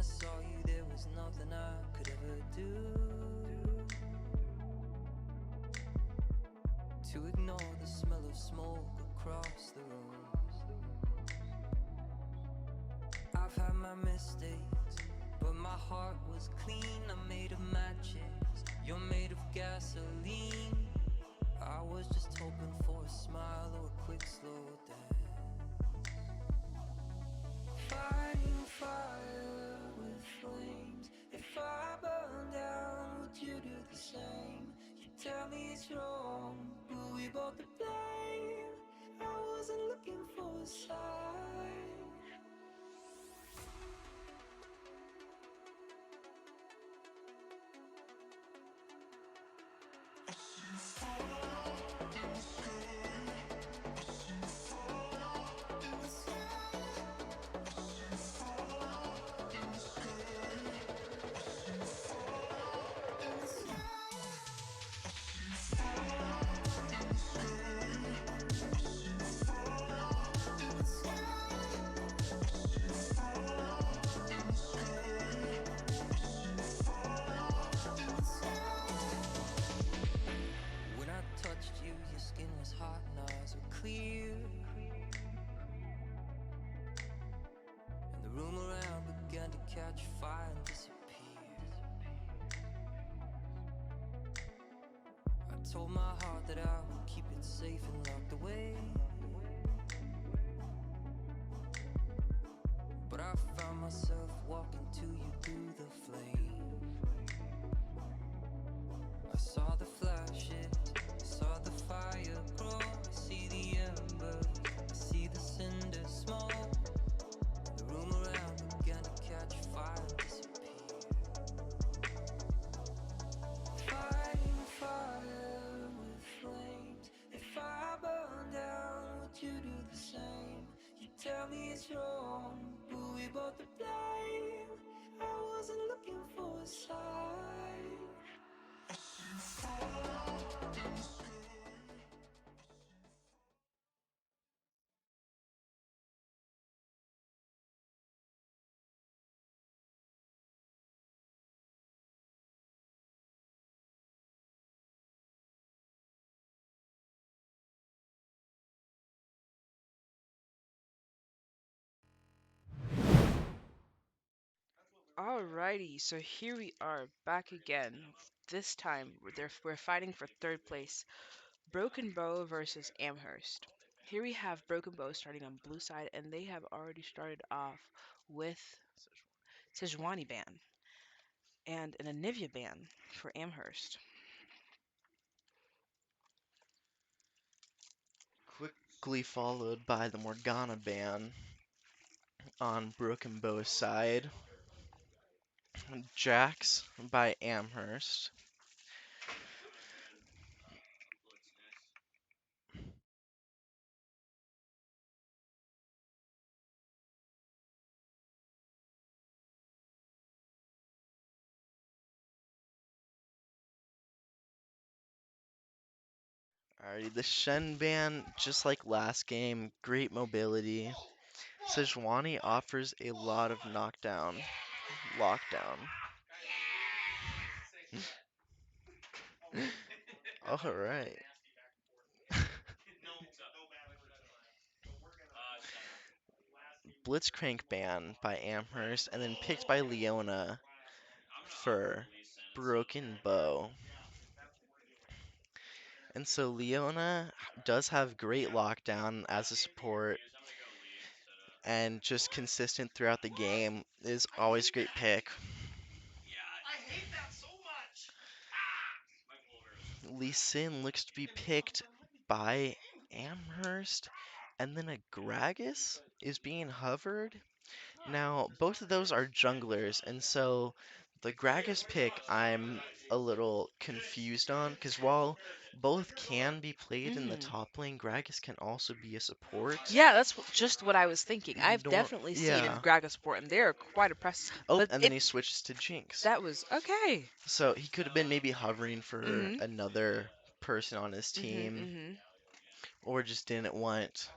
I saw you, there was nothing I could ever do to ignore the smell of smoke across the room. I've had my mistakes, but my heart was clean. I'm made of matches, you're made of gasoline. I was just hoping for a smile or a quick slow dance. Fighting fire with flames. If I burn down, would you do the same? You tell me it's wrong, but we both to blame. I wasn't looking for a sign. When I touched you, your skin was hot and eyes were clear, and the room around began to catch fire and disappear. I told my heart that I would keep it safe and locked away, but I found myself walking to you through the flame. I saw the flashes, saw the fire grow. I see the embers, I see the cinders smoke. The room around began to catch fire and disappear. Fighting fire with flames. If I burn down, would you do the same? You tell me it's wrong, but we both to blame. I wasn't looking for a sign. Alrighty, so here we are back again. This time we're fighting for third place. Broken Bow versus Amherst. Here we have Broken Bow starting on blue side, and they have already started off with Sejuani ban and an Anivia ban for Amherst. Quickly followed by the Morgana ban on Broken Bow's side. Jax by Amherst. Alrighty, the Shen ban, just like last game, great mobility. Sejuani offers a lot of knockdown, lockdown. Alright. Blitzcrank ban by Amherst, and then picked by Leona for Broken Bow. And so Leona does have great lockdown as a support, and just consistent throughout the game is always a great pick. Lee Sin looks to be picked by Amherst, and then a Gragas is being hovered. Now, both of those are junglers, and so the Gragas pick I'm a little confused on, because while both can be played in the Hmm. top lane, Gragas can also be a support. Yeah, that's just what I was thinking. I've Nor definitely seen yeah. Gragas Sport, and they're quite impressive. Oh, But and then it he switches to Jinx. that was okay. So he could have been maybe hovering for Mhm. another person on his Mhm. team, Mhm. or just didn't want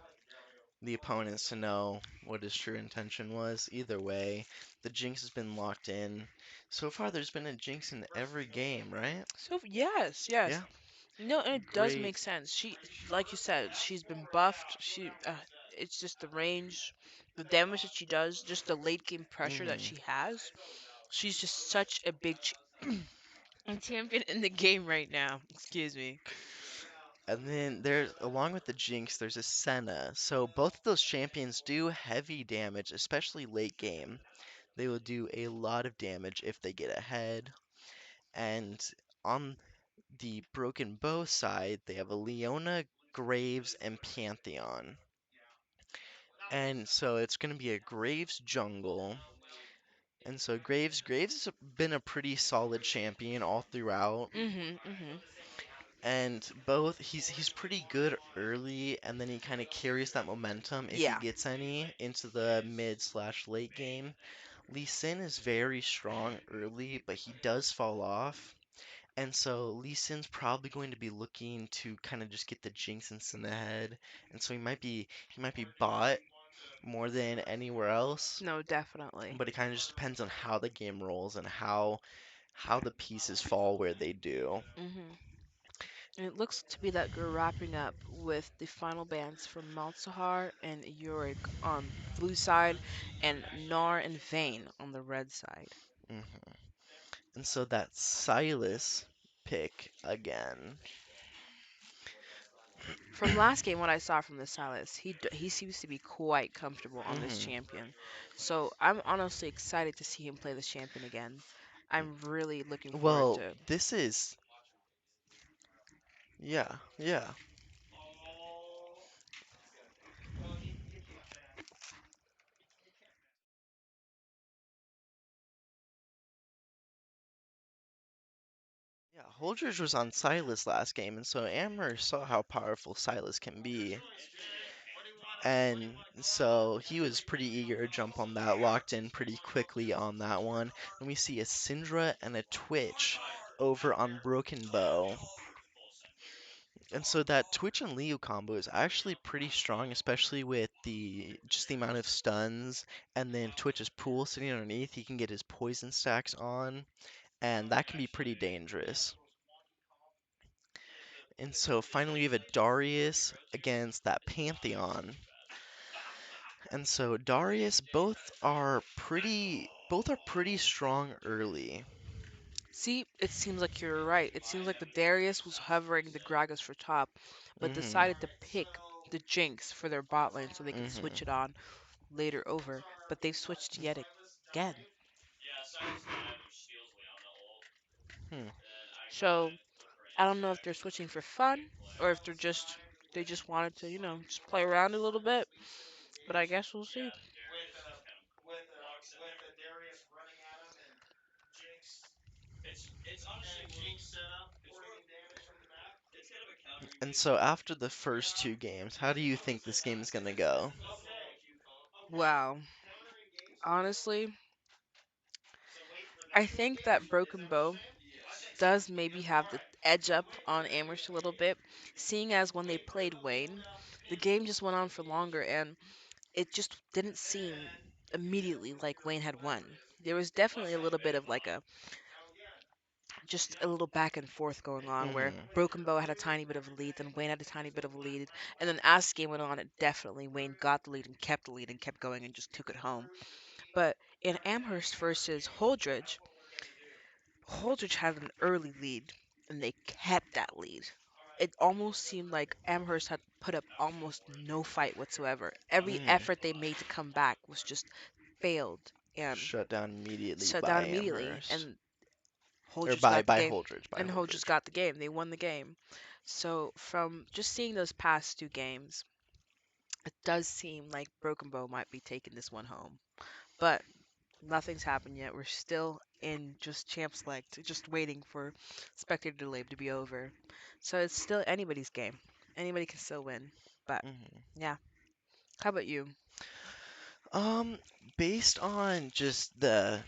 the opponents to know what his true intention was. Either way, the jinx has been locked in. So far, there's been a jinx in every game, right? So yes, yes. Yeah, No, and it does great. make sense. She, like you said, she's been buffed. It's just the range, the damage that she does, just the late game pressure that hmm she has. She's just such a big champion in the game right now. Excuse me. And then there's, along with the Jinx, there's a Senna. So both of those champions do heavy damage, especially late game. They will do a lot of damage if they get ahead. And on the Broken Bow side, they have a Leona, Graves, and Pantheon. And so it's going to be a Graves jungle. And so Graves has been a pretty solid champion all throughout. Mhm. And both he's pretty good early, and then he kind of carries that momentum if he Yeah. gets any into the mid slash late game. Lee Sin is very strong early, but he does fall off. And so Lee Sin's probably going to be looking to kind of just get the Jinx and Sin ahead. And so he might be bought more than anywhere else. No, definitely. But it kind of just depends on how the game rolls and how the pieces fall where they do. Mhm. And it looks to be that we're wrapping up with the final bans from Malzahar and Yorick on blue side, and Nar and Vayne on the red side. hmm And so that Silas pick again. From last game, what I saw from the Silas, he seems to be quite comfortable on this hmm champion. So I'm honestly excited to see him play this champion again. I'm really looking forward Well, to it. this is yeah, yeah. Yeah, Holdrege was on Silas last game, and so Amherst saw how powerful Silas can be. And so he was pretty eager to jump on that, locked in pretty quickly on that one. And we see a Syndra and a Twitch over on Broken Bow. And so that Twitch and Liu combo is actually pretty strong, especially with the just the amount of stuns and then Twitch's pool sitting underneath. He can get his poison stacks on, and that can be pretty dangerous. And so finally we have a Darius against that Pantheon. And so Darius both are pretty strong early. See, it seems like you're right. It seems like the Darius was hovering the Gragas for top, but Mhm. decided to pick the Jinx for their bot lane so they could Mhm. switch it on later over. But they've switched yet again. Hmm. So I don't know if they're switching for fun or if they just wanted to, just play around a little bit. But I guess we'll see. And so after the first two games, how do you think this game is gonna go? Wow. Honestly, I think that Broken Bow does maybe have the edge up on Amherst a little bit, seeing as when they played Wayne, the game just went on for longer and it just didn't seem immediately like Wayne had won. There was definitely a little bit of like a just a little back and forth going on where Mhm. Broken Bow had a tiny bit of a lead, then Wayne had a tiny bit of a lead, and then as the game went on, it definitely Wayne got the lead and kept the lead and kept going and just took it home. But in Amherst versus Holdrege, Holdrege had an early lead, and they kept that lead. It almost seemed like Amherst had put up almost no fight whatsoever. Every Mhm. effort they made to come back was just failed and Shut down immediately shut by down immediately. Amherst. And Or Holdrege by got the by game. Holdrege, by And Holdrege Holdrege. got the game. They won the game. So from just seeing those past two games, it does seem like Broken Bow might be taking this one home. But nothing's happened yet. We're still in just champ select, just waiting for spectator delay to be over. So it's still anybody's game. Anybody can still win. But Mhm. yeah. How about you? Um, Based on just the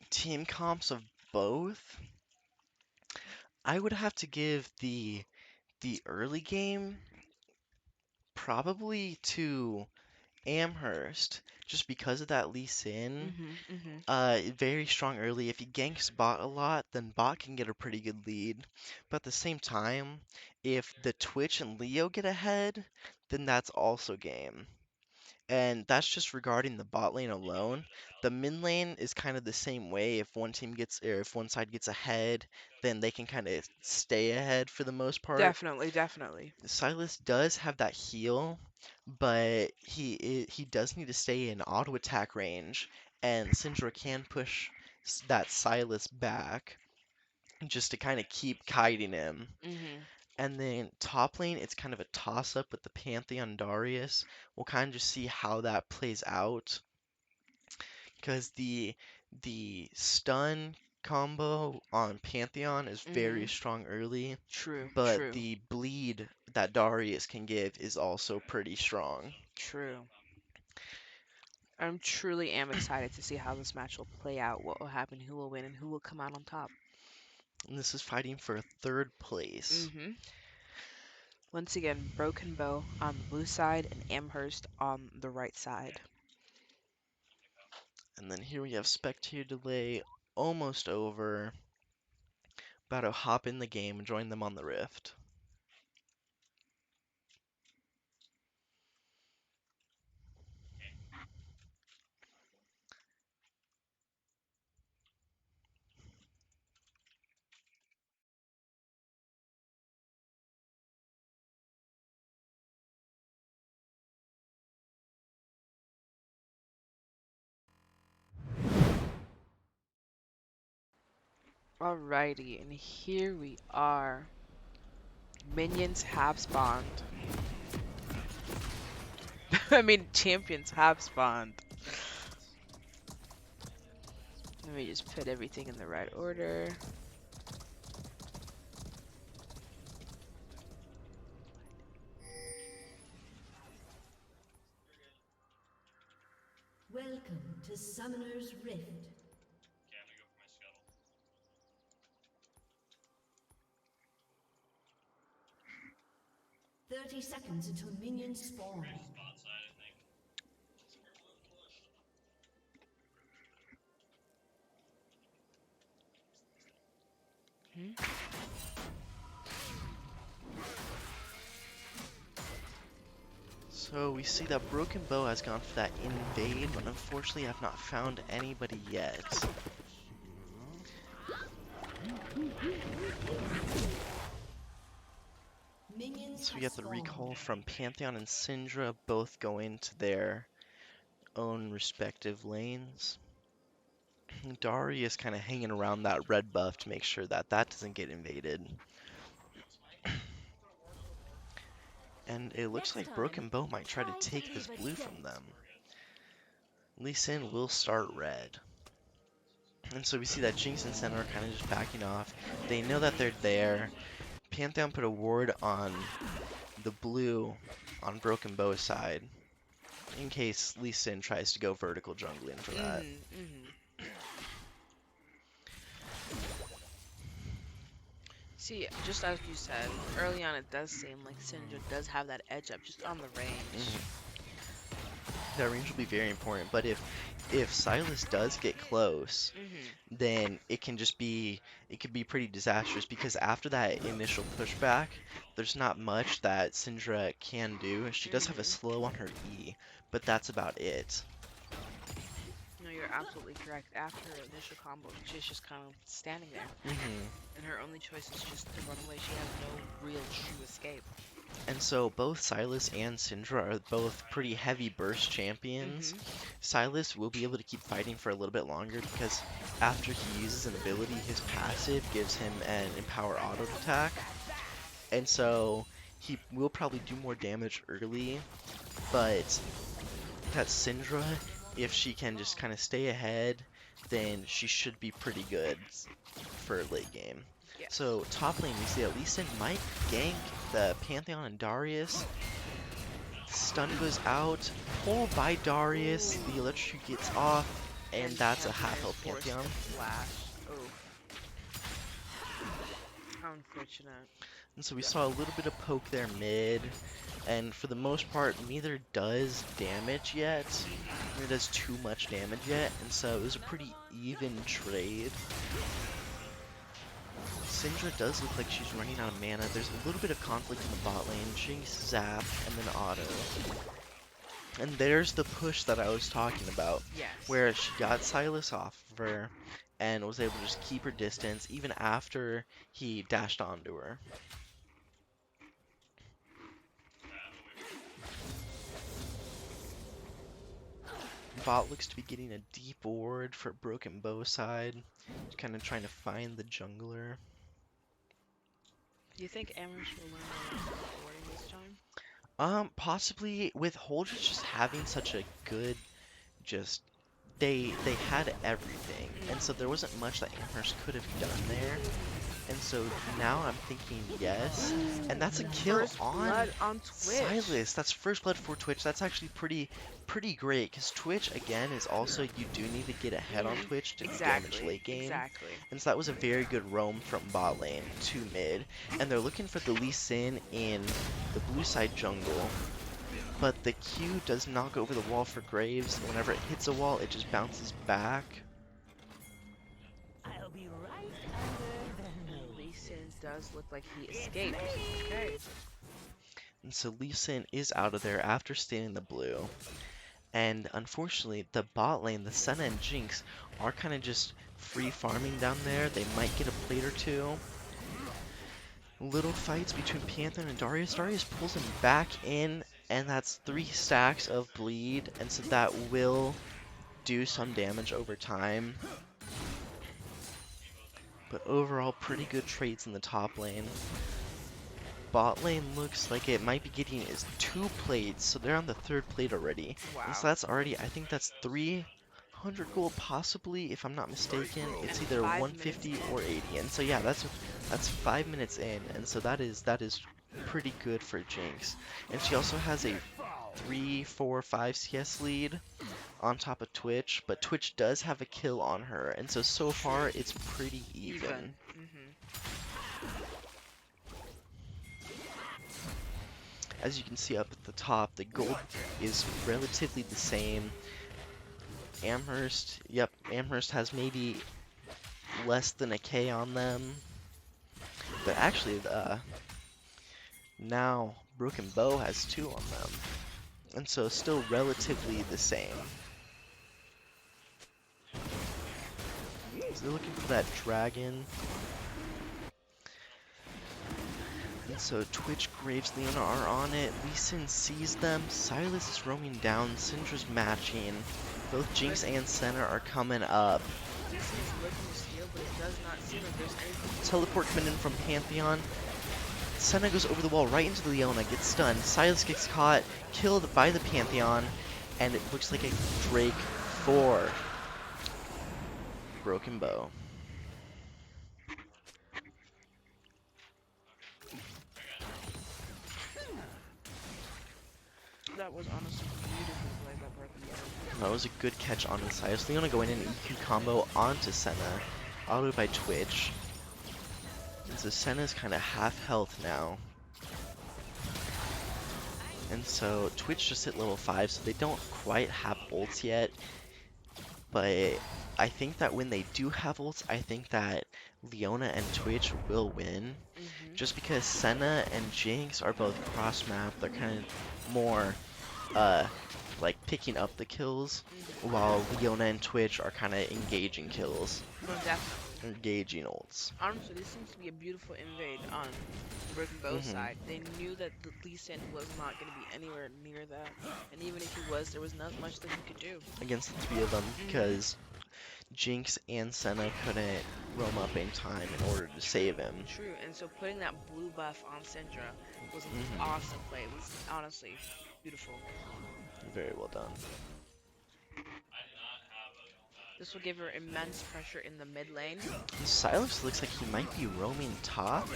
team comps of both, I would have to give the early game Probably to Amherst, just because of that Lee Sin. Mhm. Very strong early. If he ganks bot a lot, then bot can get a pretty good lead. But at the same time, if the Twitch and Leo get ahead, then that's also game. And that's just regarding the bot lane alone. The mid lane is kind of the same way. If one team gets, or if one side gets ahead, then they can kind of stay ahead for the most part. Definitely. Silas does have that heal, but he does need to stay in auto attack range, and Syndra can push that Silas back just to kind of keep kiting him. Mhm. And then top lane, it's kind of a toss up with the Pantheon Darius. We'll kind of just see how that plays out, because the stun combo on Pantheon is very Mhm. strong early, True. but True. the bleed that Darius can give is also pretty strong. True. I'm truly am excited to see how this match will play out, what will happen, who will win, and who will come out on top. And this is fighting for third place. Mhm. Once again, Broken Bow on the blue side and Amherst on the right side. And then here we have spectator delay almost over. About to hop in the game and join them on the rift. Alrighty, and here we are. Minions have spawned. I mean, champions have spawned. Let me just put everything in the right order. Welcome to Summoner's Rift. 30 seconds until minions spawn. Hmm? So we see that Broken Bow has gone for that invade, but unfortunately I've not found anybody yet. Minions So we have get the spawned. recall from Pantheon and Syndra, both go into their own respective lanes. Darius kind of hanging around that red buff to make sure that that doesn't get invaded. And it looks Next like time, Broken Bow might try to try to take this leave a blue from dent. them. Lee Sin will start red. And so we see that Jinx and Sen are kind of just backing off. They know that they're there. Pantheon put a ward on the blue on Broken Bow's side in case Lee Sin tries to go vertical jungling for that. Mhm. See, just as you said, early on it does seem like Syndra does have that edge up just on the range. Mhm. That range will be very important, but if Silas does get close, Mhm. then it could be pretty disastrous because after that initial pushback, there's not much that Syndra can do. She does have a Mhm. slow on her E, but that's about it. No, you're absolutely correct. After her initial combo, she's just kind of standing there, hmm and her only choice is just to run away. She has no real true escape. And so both Silas and Syndra are both pretty heavy burst champions. Mhm. Silas will be able to keep fighting for a little bit longer because after he uses an ability, his passive gives him an empower auto attack. And so he will probably do more damage early, but that Syndra, if she can just kind of stay ahead, then she should be pretty good for late game. Yes. So top lane, we see that Lee Sin might gank the Pantheon and Darius. Stun goes out, pull by Darius, the Ooh. electric gets off, and And that's a Pantheon half is health forced to Pantheon. flash. Oof. How unfortunate. And so we saw a little bit of poke there mid, and for the most part, neither does damage yet. Neither does too much damage yet, and so it was a pretty even trade. Syndra does look like she's running out of mana. There's a little bit of conflict in the bot lane. Jinx, Zap, and then Auto. And there's the push that I was talking about, Yes. where she got Silas off of her and was able to just keep her distance even after he dashed onto her. Bot looks to be getting a deep ward for Broken Bow side. Kind of trying to find the jungler. Do you think Amherst will learn their lesson with warding this time? Possibly with Holdrege just having such a good, just they had everything, and so there wasn't much that Amherst could have done there. And so now I'm thinking yes, and that's a kill First on blood on Twitch. Silas. That's first blood for Twitch. That's actually pretty great, because Twitch again is also, you do need to get ahead on Twitch to do damage late game. Exactly. And so that was a very good roam from bot lane to mid, and they're looking for the Lee Sin in the blue side jungle. But the Q does not go over the wall for Graves. Whenever it hits a wall, it just bounces back. I'll be right under the nose. Lee Sin does look like he escaped. Okay. And so Lee Sin is out of there after staying the blue. And unfortunately, the bot lane, the Senna and Jinx, are kind of just free farming down there. They might get a plate or two. Little fights between Pantheon and Darius. Darius pulls him back in, and that's 3 stacks of bleed, and so that will do some damage over time. But overall, pretty good trades in the top lane. Bot lane looks like it might be getting is 2 plates, so they're on the 3rd plate already. Wow. And so that's already, I think that's 300 gold possibly, if I'm not mistaken. It's And either 5 150 minutes in. or 80. And so yeah, that's 5 minutes in, and so that is pretty good for Jinx. And she also has a 3, 4, 5 CS lead on top of Twitch, but Twitch does have a kill on her, and so far it's pretty even. As you can see up at the top, the gold is relatively the same. Amherst, yep, Amherst has maybe less than a K on them. But actually, now Broken Bow has 2 on them. And so still relatively the same. So they're looking for that dragon. And so Twitch, Graves, Leona are on it. Lee Sin sees them. Silas is roaming down. Syndra's matching. Both Jinx and Senna are coming up. Teleport coming in from Pantheon. Senna goes over the wall right into the Leona, gets stunned. Silas gets caught, killed by the Pantheon, and it looks like a Drake for Broken Bow. That was honestly beautiful play by Broken Bow. That was a good catch on the Silas. Leona going in an EQ combo onto Senna, autoed by Twitch. And so Senna's kind of half health now. And so Twitch just hit level 5, so they don't quite have ults yet. But I think that when they do have ults, I think that Leona and Twitch will win. Just because Senna and Jinx are both cross-map, they're kind of more, like picking up the kills, while Leona and Twitch are kind of engaging kills. No, definitely. Engaging ults. Honestly, this seems to be a beautiful invade on Broken Bow's side. They knew that the Lee Sin was not going to be anywhere near that, and even if he was, there was not much that he could do Against the 3 of them, because Jinx and Senna couldn't roam up in time in order to save him. True, and so putting that blue buff on Syndra was an awesome play. It was honestly beautiful. Very well done. This will give her immense pressure in the mid lane. Silas looks like he might be roaming top.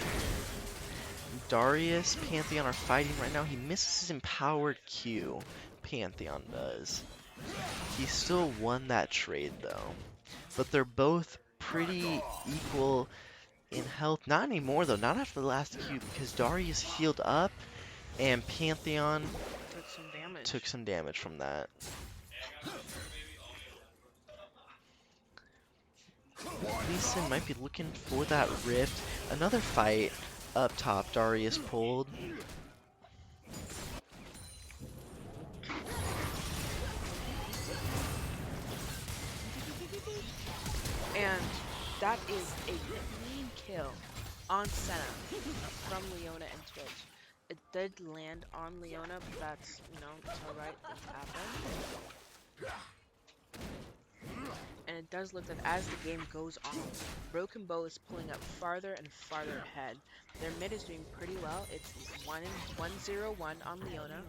Darius, Pantheon are fighting right now. He misses his empowered Q. Pantheon does. He still won that trade though. But they're both pretty equal in health. Not anymore, though. Not after the last Q, because Darius healed up, and Pantheon Took some damage. took some damage from that. Lee Sin might be looking for that rift. Another fight up top, Darius pulled. And that is a clean kill on Senna from Leona and Twitch. It did land on Leona, but that's, it's alright, things happen. And it does look that as the game goes on, Broken Bow is pulling up farther and farther ahead. Their mid is doing pretty well. It's 1-0-1 on Leona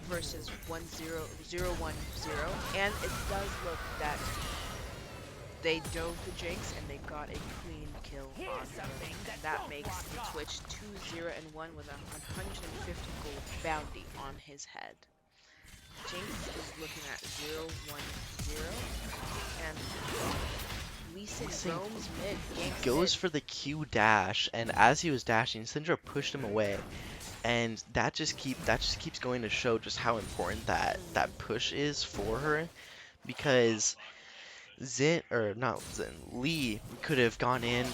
versus 1-0-0-1-0. And it does look that they dove the Jinx and they got a clean kill on them. And that makes Twitch 2-0-1 with a 150 gold bounty on his head. Jinx is looking at 0-1-0, and Lee Sin roams mid, ganks Goes mid. for the Q dash, and as he was dashing, Syndra pushed him away, and that just keeps going to show just how important that push is for her, because Lee could have gone in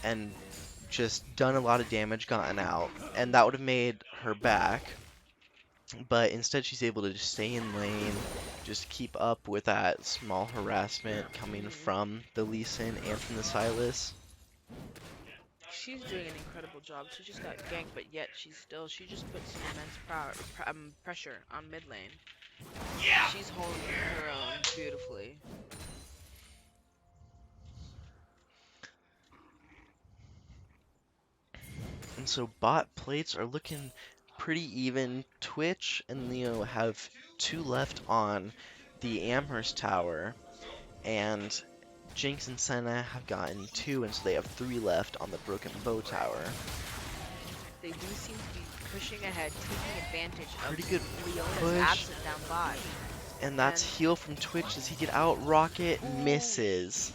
and just done a lot of damage, gotten out, and that would have made her back. But instead, she's able to just stay in lane, just keep up with that small harassment coming from the Lee Sin and from the Sylas. She's doing an incredible job. She just got ganked, but yet she just puts some immense pressure on mid lane. Yeah! She's holding her own beautifully. And so bot plates are looking pretty even. Twitch and Leo have 2 left on the Amherst tower, and Jinx and Senna have gotten 2, and so they have 3 left on the Broken Bow tower. They do seem to be pushing ahead, taking advantage Pretty of good Leona's push. absence down bot. And that's heal from Twitch. Does he get out? Rocket misses.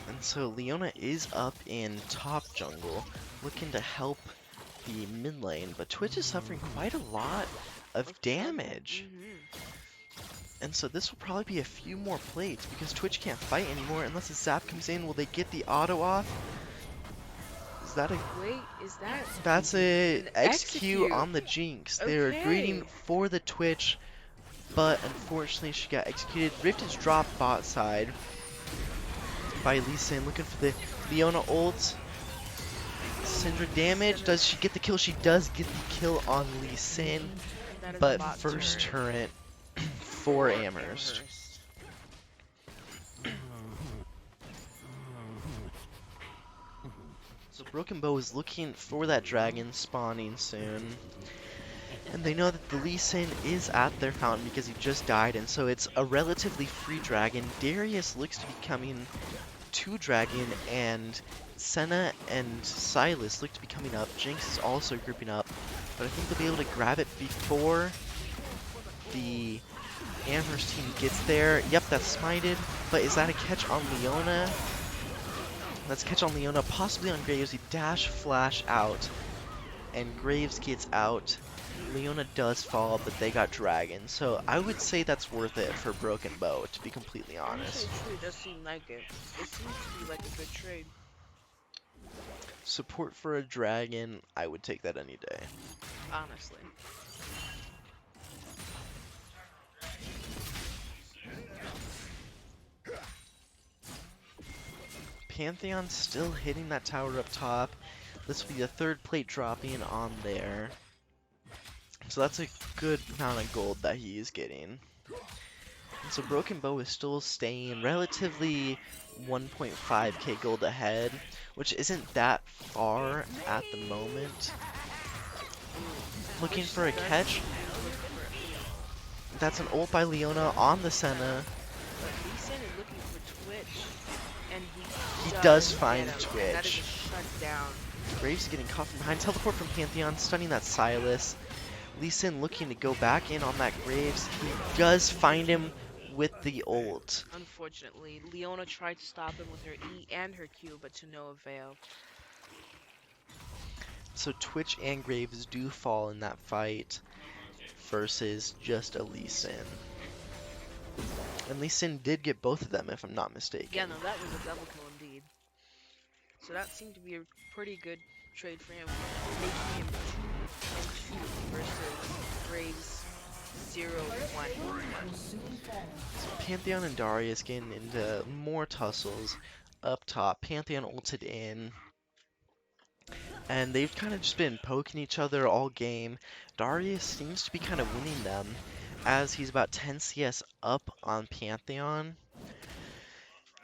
And so Leona is up in top jungle, looking to help the mid lane, but Twitch is suffering quite a lot of damage. And so this will probably be a few more plates, because Twitch can't fight anymore unless a zap comes in. Will they get the auto off? Is that a... Wait, is that... That's a execute on the Jinx. Okay. They're greeting for the Twitch, but unfortunately she got executed. Rift is dropped bot side by Lee Sin, looking for the Leona ult. Syndra damage. Does she get the kill? She does get the kill on Lee Sin, but first turret for Amherst. So Broken Bow is looking for that dragon spawning soon. And they know that the Lee Sin is at their fountain because he just died, and so it's a relatively free dragon. Darius looks to be coming to dragon, and Senna and Sylas look to be coming up. Jinx is also grouping up, but I think they'll be able to grab it before the Amherst team gets there. Yep, that's smited, but is that a catch on Leona? Let's catch on Leona, possibly on Graves. He dash flash out, and Graves gets out. Leona does fall, but they got dragon, so I would say that's worth it for Broken Bow, to be completely honest. It does seem like it. It seems to be like a good trade. Support for a dragon, I would take that any day. Honestly. Pantheon still hitting that tower up top. This will be the 3rd plate dropping on there. So that's a good amount of gold that he is getting. And so Broken Bow is still staying relatively 1.5k gold ahead, which isn't that far at the moment. Looking for a catch. That's an ult by Leona on the Senna. Lee Sin is looking for Twitch, and He does find get him. Twitch. That is a shutdown. Graves getting caught from behind. Teleport from Pantheon, stunning that Sylas. Lee Sin looking to go back in on that Graves. He does find him with the ult. Unfortunately, Leona tried to stop him with her E and her Q, but to no avail. So Twitch and Graves do fall in that fight versus just a Lee Sin. And Lee Sin did get both of them, if I'm not Yeah, mistaken. no, that was a double kill indeed. So that seemed to be a pretty good trade for him, making him 2 and 2 versus Graves 0-1. Will soon fall. So Pantheon and Darius getting into more tussles up top. Pantheon ulted in, and they've kind of just been poking each other all game. Darius seems to be kind of winning them, as he's about 10 CS up on Pantheon.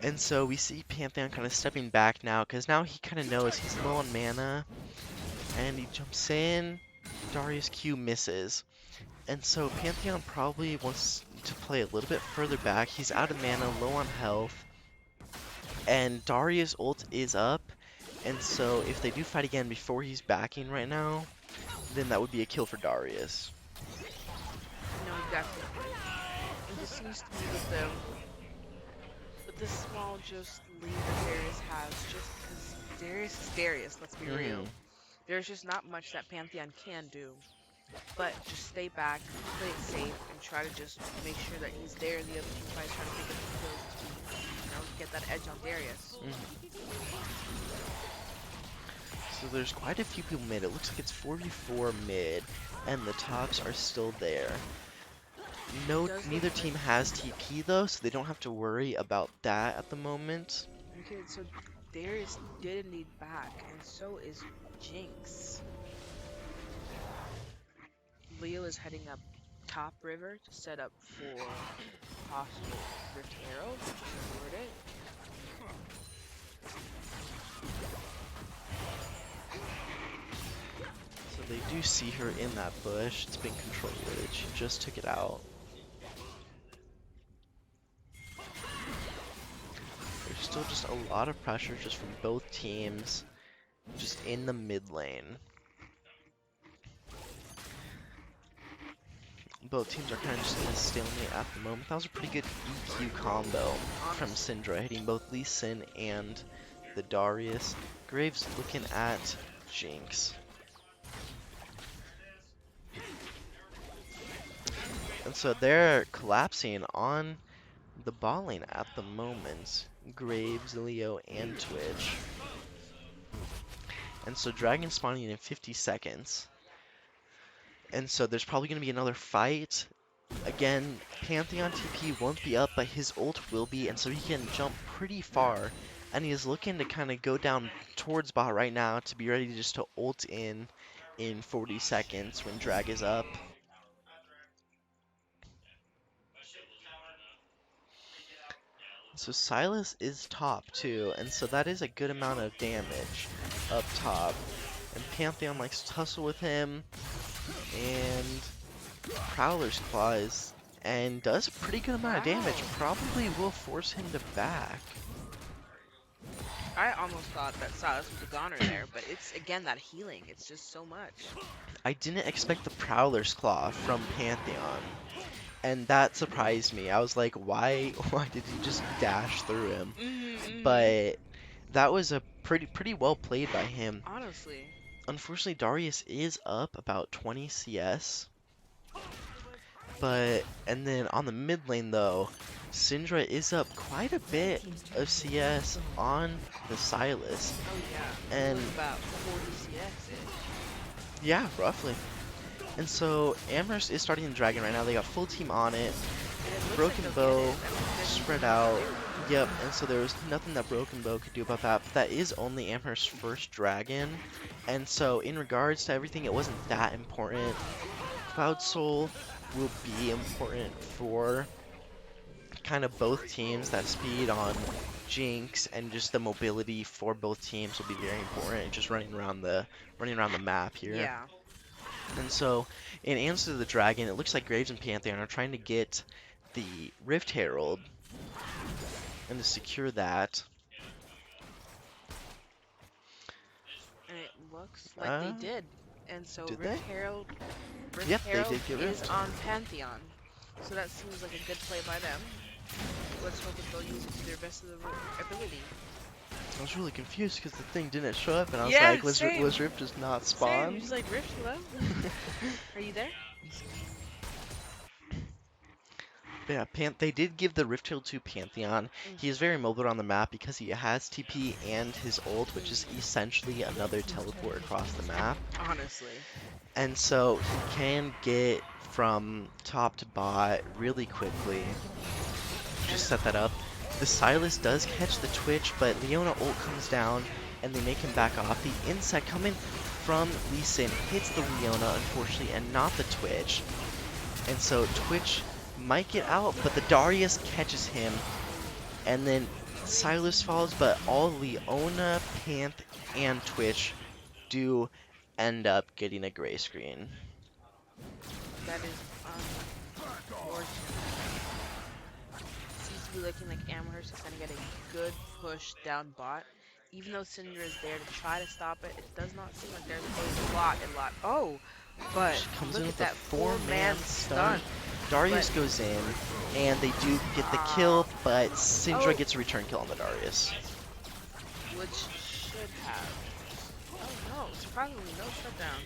And so we see Pantheon kind of stepping back now, because now he kind of knows he's low on mana, and he jumps in. Darius Q misses. And so Pantheon probably wants to play a little bit further back. He's out of mana, low on health, and Darius ult is up. And so if they do fight again before he's backing right now, then that would be a kill for Darius. No, exactly. It just seems to be with the small just lead that Darius has, just because Darius is Darius, let's be real. There's just not much that Pantheon can do. But just stay back, play it safe, and try to just make sure that he's there and the other team fights trying to pick up the kills to, get that edge on Darius. So there's quite a few people mid. It looks like it's 44 mid, and the tops are still there. Neither team has TP though, so they don't have to worry about that at the moment. Okay, so Darius did indeed back, and so is Jinx. Leo is heading up top river to set up for possible Rift Arrow, reward it. So they do see her in that bush. It's been controlled. She just took it out. There's still just a lot of pressure just from both teams, just in the mid lane. Both teams are kind of just in a stalemate at the moment. That was a pretty good EQ combo from Syndra, hitting both Lee Sin and the Darius. Graves looking at Jinx. And so they're collapsing on the bot lane at the moment. Graves, Leo, and Twitch. And so Dragon spawning in 50 seconds. And so there's probably going to be another fight. Again, Pantheon TP won't be up, but his ult will be, and so he can jump pretty far. And he is looking to kind of go down towards bot right now to be ready just to ult in 40 seconds when drag is up. So Silas is top too, and so that is a good amount of damage up top. And Pantheon likes to tussle with him, and Prowler's Claws, and does a pretty good amount of damage. Probably will force him to back. I almost thought that Silas was a goner there, but it's again that healing. It's just so much. I didn't expect the Prowler's Claw from Pantheon, and that surprised me. I was like, why did he just dash through him? But that was a pretty well played by him. Honestly. Unfortunately, Darius is up about 20 CS. And then on the mid lane though, Syndra is up quite a bit of CS on the Silas. Oh yeah. And about 40 CS. Yeah, roughly. And so Amherst is starting the dragon right now. They got full team on it. Broken Bow spread out. Yep, and so there was nothing that Broken Bow could do about that. But that is only Amherst's first dragon. And so in regards to everything, it wasn't that important. Cloud Soul will be important for kind of both teams. That speed on Jinx and just the mobility for both teams will be very important. Just running around the map here. Yeah. And so in answer to the dragon, it looks like Graves and Pantheon are trying to get the Rift Herald and to secure that. And it looks like they did. And so Did they? Rift Yep, they Herald did get is rift. on Pantheon. So that seems like a good play by them. Let's hope that they'll use it to their best of their ability. I was really confused because the thing didn't show up, and I was Yeah, like, same. was Rift just not Same. spawned? Just like Rift, hello? Are you there? Yeah, they did give the Rift Shield to Pantheon. He is Mm-hmm. very mobile on the map because he has TP and his ult, which is essentially another teleport across the map. Honestly. And so he can get from top to bot really quickly. And Just set that up. The Silas does catch the Twitch, but Leona ult comes down and they make him back off. The insect coming from Lee Sin hits the Leona, unfortunately, and not the Twitch. And so Twitch might get out, but the Darius catches him, and then Silas falls, but all Leona, Panth, and Twitch do end up getting a gray screen. that is unfortunate. Seems to be looking like Amherst is going to get a good push down bot. Even though Syndra is there to try to stop it, it does not seem like there's a lot. Oh, but She comes in look at with a that four-man four-man stun. stun. Darius But, goes in, and they do get the ah, kill, but Syndra oh, gets a return kill on the Darius. which should have. Oh no, surprisingly, no shutdown.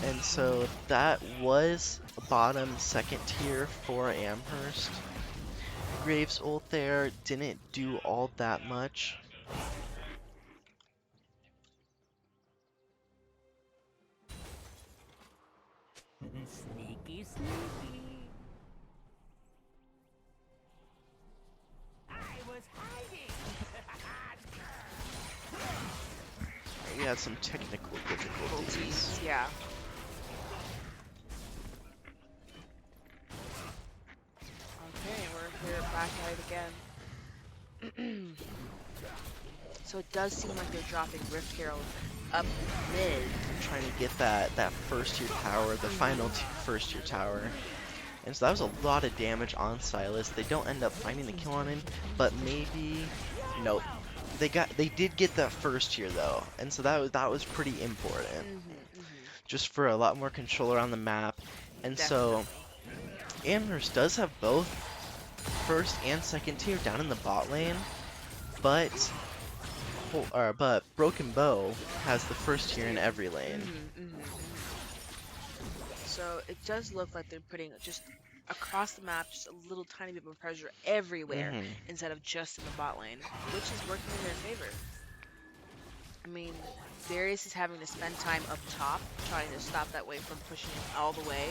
And so that was bottom second tier for Amherst. Graves ult there didn't do all that much. Sneaky, sneaky. I was hiding. We had some technical difficulties. Difficulties, yeah. Okay, we're here back at it again. So it does seem like they're dropping Rift Herald up mid. Trying to get that first tier tower, the final first tier tower. And so that was a lot of damage on Silas. They don't end up finding the kill on him, but maybe nope. They did get that first tier though, and so that was pretty important. Just for a lot more control around the map. And so Definitely. Amherst does have both first and second tier down in the bot lane, but Broken Bow has the first tier in every lane. So it does look like they're putting just across the map just a little tiny bit of pressure everywhere instead of just in the bot lane, which is working in their favor. I mean, Darius is having to spend time up top trying to stop that wave from pushing him all the way.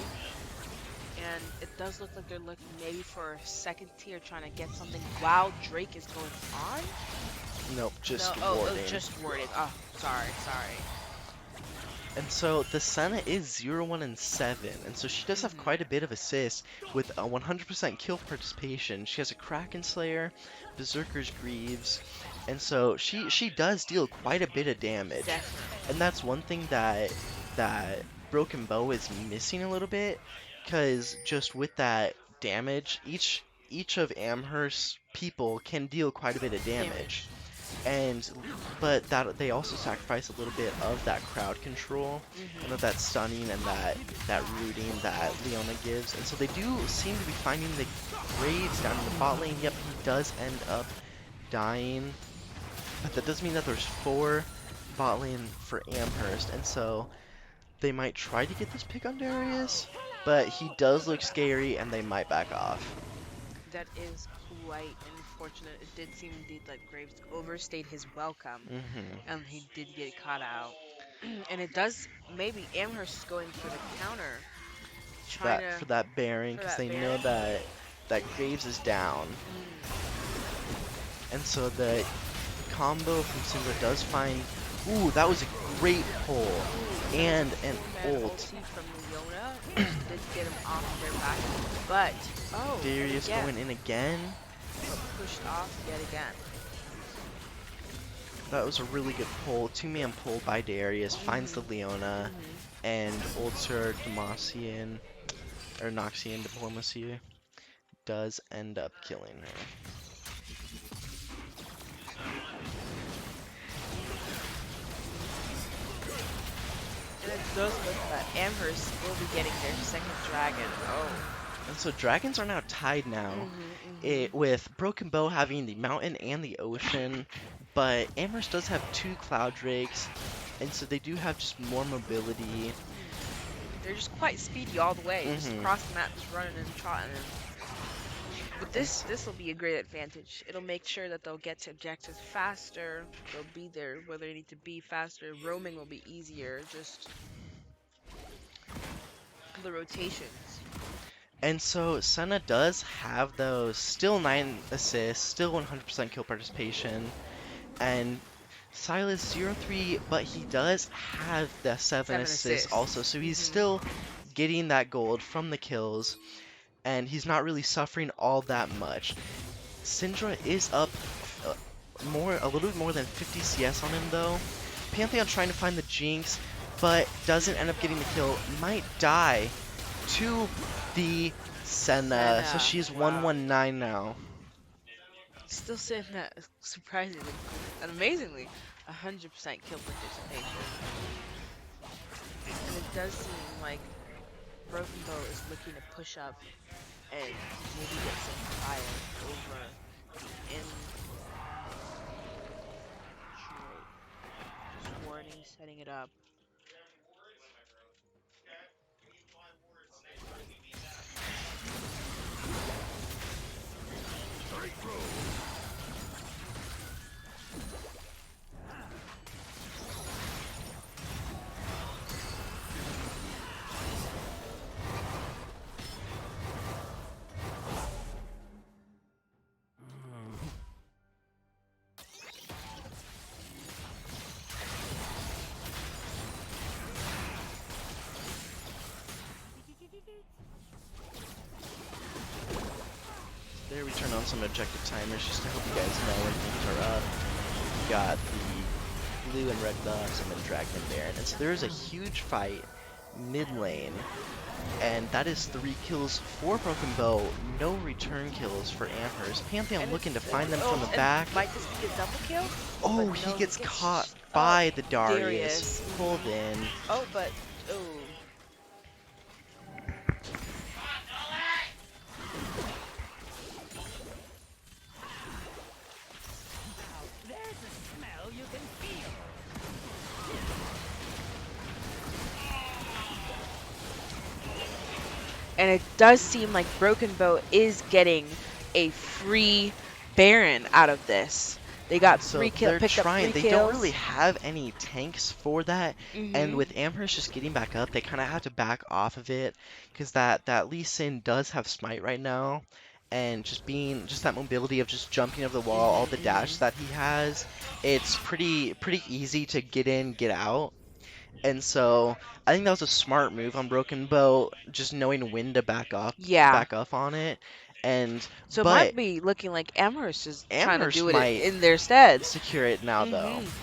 And it does look like they're looking maybe for a second tier trying to get something while Drake is going on. Nope, just No, warding. just warding. Oh, sorry. And so the Senna is 0-1 and 7, and so she does have quite a bit of assists with a 100% kill participation. She has a Kraken Slayer, Berserker's Greaves, and so she does deal quite a bit of damage. Definitely. And that's one thing that Broken Bow is missing a little bit, because just with that damage, each of Amherst's people can deal quite a bit of damage. But that they also sacrifice a little bit of that crowd control and of that stunning and that rooting that Leona gives, and so they do seem to be finding the Graves down in the bot lane. Yep, he does end up dying, but that does mean that there's 4 bot lane for Amherst, and so they might try to get this pick on Darius, but he does look scary and they might back off. That is quite unfortunate. It did seem indeed like Graves overstayed his welcome, and he did get caught out. And it does, maybe Amherst is going for the counter, trying to For that Baron, for because that they know Baron. that Graves is down. And so the combo from Syndra does find... Ooh, that was a great pull. And an ult. From Leona, which did get him off their back, but Darius again, going in again. pushed off yet again. That was a really good pull. 2-man pull by Darius. Finds the Leona. And ults her Demacian, or Noxian Diplomacy. Does end up killing her. And it does look that Amherst will be getting their second dragon. Oh. And so dragons are now tied now, Mhm. with Broken Bow having the mountain and the ocean, but Amherst does have two cloud drakes, and so they do have just more mobility. They're just quite speedy all the way, just hmm across the map, just running and trotting. And but And this will be a great advantage. It'll make sure that they'll get to objectives faster. They'll be there where they need to be faster. Roaming will be easier. Just the rotations. and so Senna does have those still 9 assists, still 100% kill participation, and Silas 0-3, but he does have the 7 Seven assists also, assists. so he's Mhm. still getting that gold from the kills, and he's not really suffering all that much. Syndra is up a little bit more than 50 CS on him though. Pantheon trying to find the Jinx, but doesn't end up getting the kill. Might die to the Senna, so Senna. she's Wow. 119 now. Still sitting at surprisingly and amazingly 100% kill participation. And it does seem like Broken Bow is looking to push up and maybe get some fire over the in. Just warning, setting it up. There we turn on some objective timers just to help you guys know when things are up. We got the blue and red buffs and then Dragon and Baron. And so there is a huge fight mid lane, and that is 3 kills for Broken Bow, no return kills for Amherst. Pantheon And looking to it's find them from oh, the and back. might this be a double kill? Oh, But he no, gets he caught gets by the Darius, Darius. pulled in. Oh, but oh, and it does seem like Broken Bow is getting a free Baron out of this. They got So they're picked up trying, three they don't really kills. have any tanks for that, and Mhm. with Amherst just getting back up, they kind of have to back off of it, because that Lee Sin does have Smite right now, and just that mobility of just jumping over the wall, all the dash Mhm. that he has, it's pretty easy to get in, get out. And so I think that was a smart move on Broken Bow, just knowing when to Yeah. back up on it. And So it but might be looking like Amherst is trying to Amherst do it might in their stead. secure it now though. Mhm.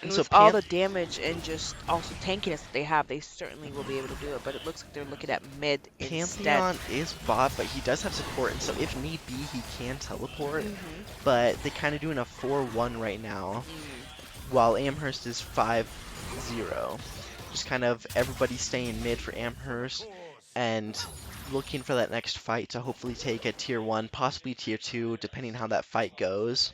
And And so with all the Panth damage and just also tankiness that they have, they certainly will be able to do it. But it looks like they're looking at mid instead. Pantheon is bot, but he does have support, and so if need be, he can teleport. Mhm. But they kind of doing a 4-1 right now, Mm. while Amherst is 5-0. Just kind of everybody staying mid for Amherst and looking for that next fight to hopefully take a tier 1, possibly tier 2, depending how that fight goes.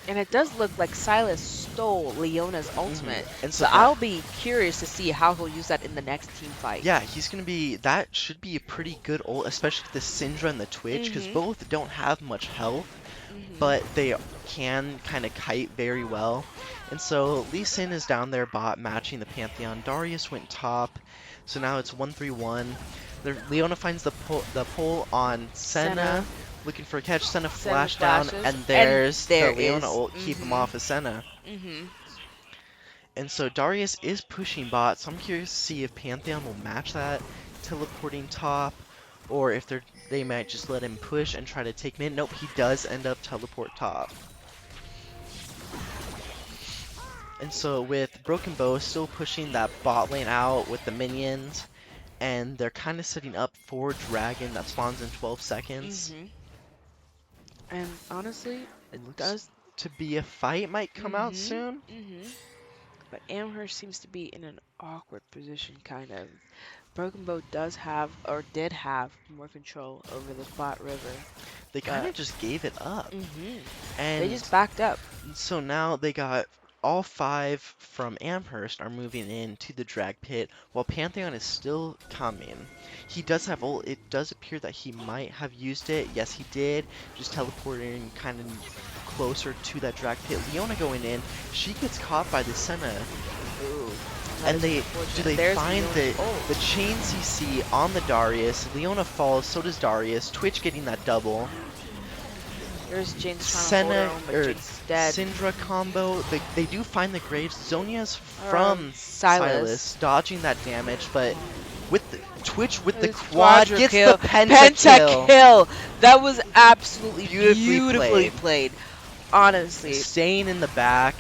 And it does look like Silas stole Leona's ultimate. And so So that I'll be curious to see how he'll use that in the next team fight. Yeah, he's gonna be. That should be a pretty good ult, especially with the Syndra and the Twitch, because Mhm. both don't have much health, Mhm. but they can kind of kite very well. And so Lee Sin is down there bot matching the Pantheon. Darius went top, so now it's 1-3-1. Leona finds the pull on Senna. Senna, looking for a catch. Senna Senna flash down, flashes. and And there's the there Leona is. ult, keep him Mhm. off of Senna. Mhm. And so Darius is pushing bot, so I'm curious to see if Pantheon will match that teleporting top, or if they might just let him push and try to take mid. Nope, he does end up teleport top. And so with Broken Bow still pushing that bot lane out with the minions, and they're kind of setting up for Dragon that spawns in 12 seconds. Mhm. And honestly, it Looks does. to be a fight might come out Mhm. soon. Mhm. But Amherst seems to be in an awkward position, kind of. Broken Bow does have, or did have, more control over the Bot River, They kind but of just gave it up. hmm they And just backed up. so now they got all five from Amherst are moving in to the drag pit while Pantheon is still coming. He does have ult. It does appear that he might have used it. Yes, he did. Just teleporting kind of closer to that drag pit. Leona going in. She gets caught by the Senna. Ooh, that And is they do unfortunate. they There's find Leona's the ult. chain CC on the Darius. Leona falls, so does Darius. Twitch getting that double. There's Jinx trying to hold her Senna own, but or Jinx is dead. Syndra combo. They do find the Graves. Zonia's from Silas Silas. dodging that damage, but with the Twitch with the It's quad quadra gets the kill. pentakill. Kill. That was absolutely Beautifully beautifully played. played. Honestly. Staying in the back.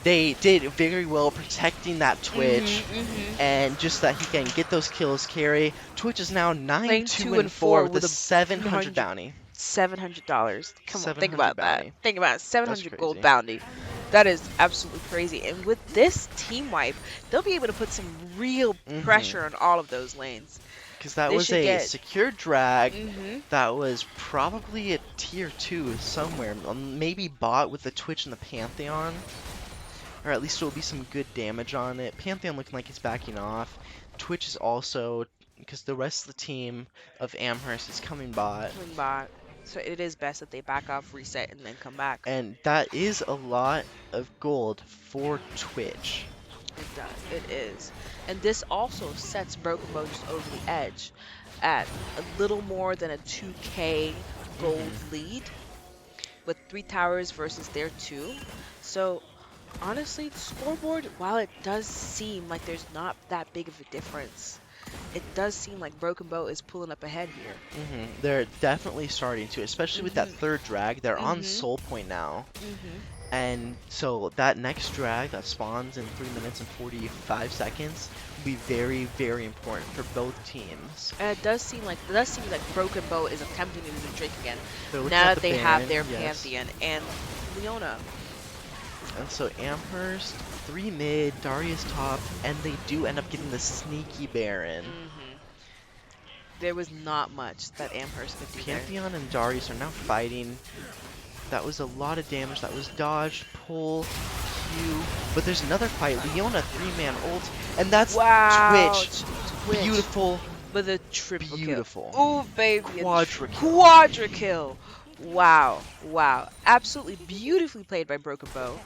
They did very well protecting that Twitch. Mhm. And just that he can get those kills carry. Twitch is now 9 Playing 2 2 and and 4 4 with a with a 700 bounty. $700. Come on, think 700 about that. bounty. Think about it. That's 700 gold crazy. bounty. That is absolutely crazy. And with this team wipe, they'll be able to put some real Mhm. pressure on all of those lanes. Because that They was should a get. secure drag Mhm. that was probably a tier 2 somewhere. Maybe bought with the Twitch and the Pantheon. Or at least there will be some good damage on it. Pantheon looking like it's backing off. Twitch is also, because the rest of the team of Amherst is coming bot. Coming bot. So it is best that they back off, reset, and then come back. And that is a lot of gold for Twitch. It does. It is. And this also sets Broken Bow just over the edge at a little more than a 2k gold Mhm. lead with 3 towers versus their 2. So honestly, the scoreboard, while it does seem like there's not that big of a difference, it does seem like Broken Bow is pulling up ahead here. They're definitely starting to, especially with that Mhm. third drag. They're on Mhm. soul point now. Mhm. And so that next drag that spawns in 3 minutes and 45 seconds will be very, very important for both teams. And it does seem like Broken Bow is attempting to do the Drake again. They're looking Now at that the they have Baron, their yes. Pantheon and Leona. And so Amherst, 3 mid, Darius top, and they do end up getting the sneaky Baron. Mhm. There was not much that Amherst could do there. Pantheon and Darius are now fighting. That was a lot of damage. That was dodge, pull, Q. But there's another fight. Leona 3-man ult, and that's Wow. Twitch. Twitch. Beautiful, With a triple beautiful. kill. Ooh, baby. Quadra kill. Quadra kill. Wow. Wow. Absolutely beautifully played by Broken Bow.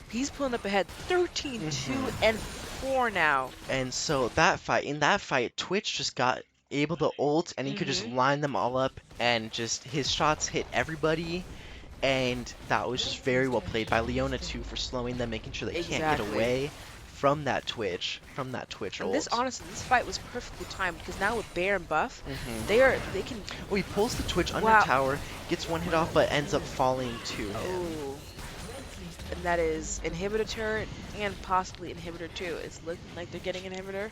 He's pulling up ahead 13-2 and 4 now. And so in that fight, Twitch just got able to ult, and he could just Mhm. line them all up, and just his shots hit everybody. And that was just very well played by Leona too for slowing them, making sure they can't get Exactly. away from that Twitch And ult. this fight was perfectly timed because now with Baron buff, Mhm. they can. Oh, he pulls the Twitch under Wow. tower, gets one hit off, but ends up falling to him. Oh, and that is inhibitor turret and possibly inhibitor 2. It's looking like they're getting inhibitor,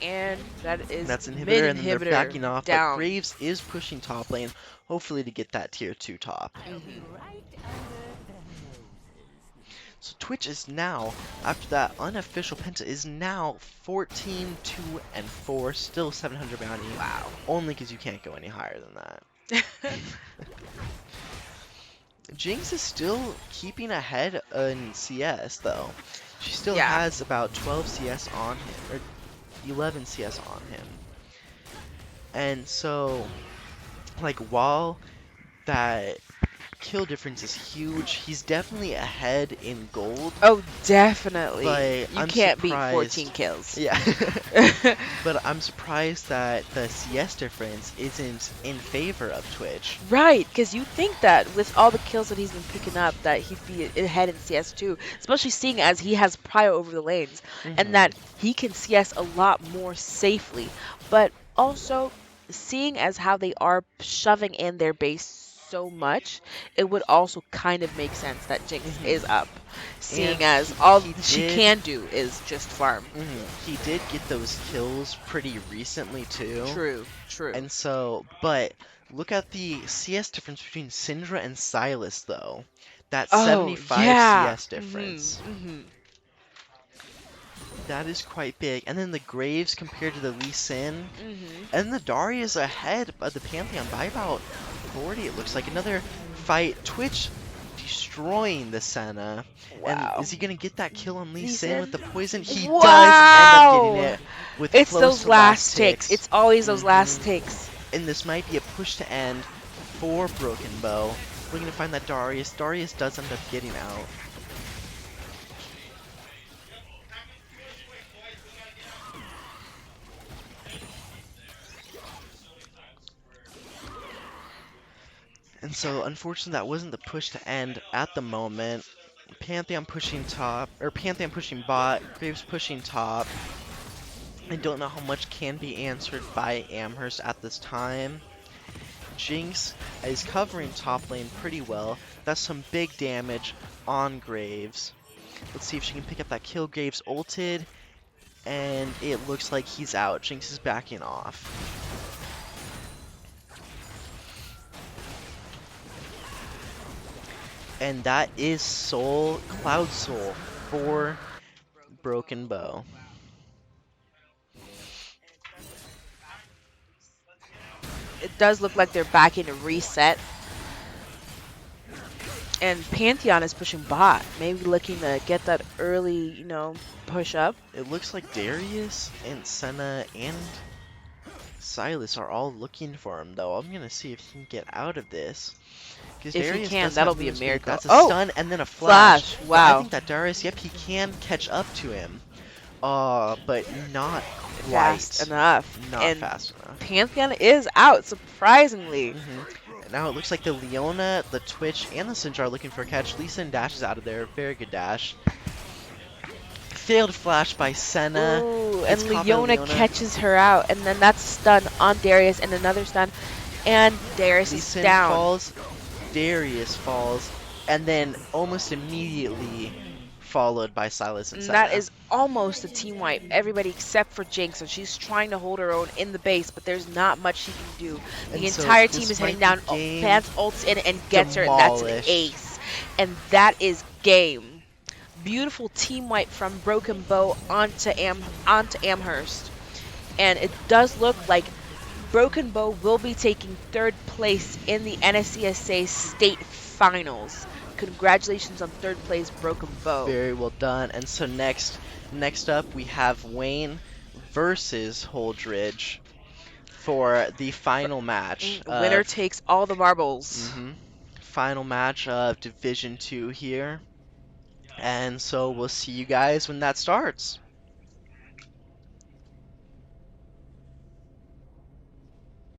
and that And is that's mid inhibitor, and then they're inhibitor backing off, but down. Graves is pushing top lane, hopefully to get that tier 2 top. Mhm. So Twitch is now, after that unofficial penta, is now 14, 2, and 4, still 700 bounty. Wow. Only because you can't go any higher than that. Jinx is still keeping ahead in CS, though. She still Yeah. has about 12 CS on him, or 11 CS on him. And so, like, while that kill difference is huge, he's definitely ahead in gold. Oh, definitely. But You I'm can't beat surprised. 14 kills. Yeah. But I'm surprised that the CS difference isn't in favor of Twitch. Right, because you think that with all the kills that he's been picking up, that he'd be ahead in CS2, especially seeing as he has prio over the lanes, and that he can CS a lot more safely. But also, seeing as how they are shoving in their base so much, it would also kind of make sense that Jinx is up, seeing And as all he she did- can do is just farm. He did get those kills pretty recently too. True, true. And so, but look at the CS difference between Syndra and Silas though. That Oh, 75 yeah. CS difference. That is quite big. And then the Graves compared to the Lee Sin. Hmm. And the Darius ahead of the Pantheon by about 40, it looks like. Another fight. Twitch destroying the Senna. And Wow. is he going to get that kill on Lee Sin with Decent. the poison? He does end up getting Wow. it with It's close those to last last ticks. ticks. It's always those hmm last ticks. And this might be a push to end for Broken Bow. Looking to find that Darius. Darius does end up getting out. And so, unfortunately, that wasn't the push to end at the moment. Pantheon pushing top, or Pantheon pushing bot, Graves pushing top. I don't know how much can be answered by Amherst at this time. Jinx is covering top lane pretty well. That's some big damage on Graves. Let's see if she can pick up that kill. Graves ulted, and it looks like he's out. Jinx is backing off. And that is Soul, Cloud Soul for Broken Bow. It does look like they're backing a reset. And Pantheon is pushing bot. Maybe looking to get that early, push up. It looks like Darius and Senna and Silas are all looking for him, though. I'm gonna see if he can get out of this. Because If he Darius can, does that'll have be a movement speed. miracle. That's a Oh, stun and then a flash. flash. But I Wow. think that Darius, yep, he can catch up to him. But not Fast quite. enough. Not And fast enough. Pantheon is out, surprisingly. Now it looks like the Leona, the Twitch, and the Syndra are looking for a catch. Lee Sin dashes out of there. Very good dash. Failed flash by Senna. Ooh, and Gets caught by Leona Leona. catches her out, and then that's stun on Darius, and another stun, and Darius Lee is Sin down. falls. Darius falls. And then almost immediately followed by Silas and And Senna. that is almost a team wipe. Everybody except for Jinx, and she's trying to hold her own in the base, but there's not much she can do. The And so entire this team is might heading be down. game Vance ults in and gets her, and that's an demolished. ace. And that is game. Beautiful team wipe from Broken Bow onto Amherst. And it does look like Broken Bow will be taking third place in the NSCSA state finals. Congratulations on third place, Broken Bow. Very well done. And so next up we have Wayne versus Holdrege for the final match Winner of takes all the marbles. final match of Division 2 here. And so we'll see you guys when that starts.